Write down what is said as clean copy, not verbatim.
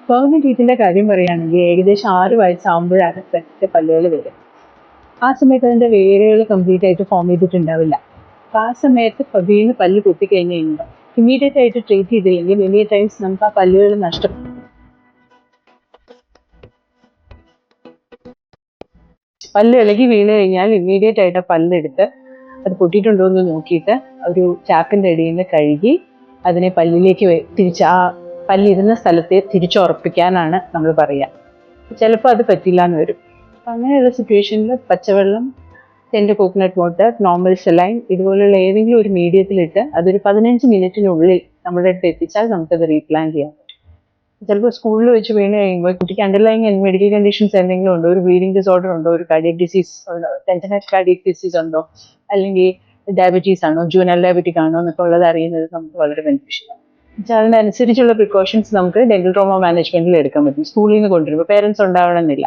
Permanent ടീത്തിന്റെ കാര്യം പറയുകയാണെങ്കിൽ ഏകദേശം 6 വയസ്സാകുമ്പോഴാണ് പെറ്റ് പല്ലുകൾ വരും. ആ സമയത്ത് അതിന്റെ വേരുകൾ കംപ്ലീറ്റ് ആയിട്ട് ഫോം ചെയ്തിട്ടുണ്ടാവില്ല. അപ്പൊ ആ സമയത്ത് വീണ് പല്ല് പൊട്ടിക്കഴിഞ്ഞ് കഴിഞ്ഞാൽ ഇമ്മീഡിയറ്റ് ആയിട്ട് ട്രീറ്റ് ചെയ്തില്ലെങ്കിൽ വലിയ ടൈംസ് നമുക്ക് ആ പല്ലുകൾ നഷ്ടപ്പെടും. പല്ല് ഇളകി വീണ് കഴിഞ്ഞാൽ ഇമ്മീഡിയറ്റ് ആയിട്ട് പല്ലെടുത്ത് അത് പൊട്ടിയിട്ടുണ്ടോ എന്ന് നോക്കിയിട്ട് ഒരു ചാക്കിന്റെ അടിയിൽ നിന്ന് കഴുകി അതിനെ പല്ലിലേക്ക് തിരിച്ച് ആ പല്ലിരുന്ന സ്ഥലത്തെ തിരിച്ചുറപ്പിക്കാനാണ് നമ്മൾ പറയുക. ചിലപ്പോൾ അത് പറ്റില്ല എന്ന് വരും. അപ്പം അങ്ങനെയുള്ള സിറ്റുവേഷനിൽ പച്ചവെള്ളം, tend coconut water, normal saline ഇതുപോലുള്ള ഏതെങ്കിലും ഒരു മീഡിയത്തിലിട്ട് അതൊരു 15 മിനിറ്റിനുള്ളിൽ നമ്മുടെ അടുത്ത് എത്തിച്ചാൽ നമുക്കത് റീപ്ലാൻ ചെയ്യാം. ചിലപ്പോൾ സ്കൂളിൽ വെച്ച് വീണ് കഴിയുമ്പോൾ കുട്ടിക്ക് അണ്ടർലൈങ് മെഡിക്കൽ കണ്ടീഷൻസ് എന്തെങ്കിലും ഉണ്ടോ, ഒരു ബ്ലീഡിംഗ് ഡിസോർഡർ ഉണ്ടോ, ഒരു കാർഡിയക് ഡിസീസ് ഉണ്ടോ, ടെൻഷനസ് കാർഡിയക് ഡിസീസ് ഉണ്ടോ, അല്ലെങ്കിൽ ഡയബറ്റീസ് ആണോ, ജൂനൽ ഡയബറ്റിക് ആണോ എന്നൊക്കെ ഉള്ളത് അറിയുന്നത് നമുക്ക് വളരെ ബെനിഫിഷ്യൽ ആണ്. അതിനനുസരിച്ചുള്ള പ്രിക്കോഷൻസ് നമുക്ക് ഡെന്റൽ ട്രോമ മാനേജ്മെന്റിൽ എടുക്കാൻ പറ്റും. സ്കൂളിൽ നിന്ന് കൊണ്ടുവരുമ്പോൾ പേരൻസ് ഉണ്ടാവണമെന്നില്ല.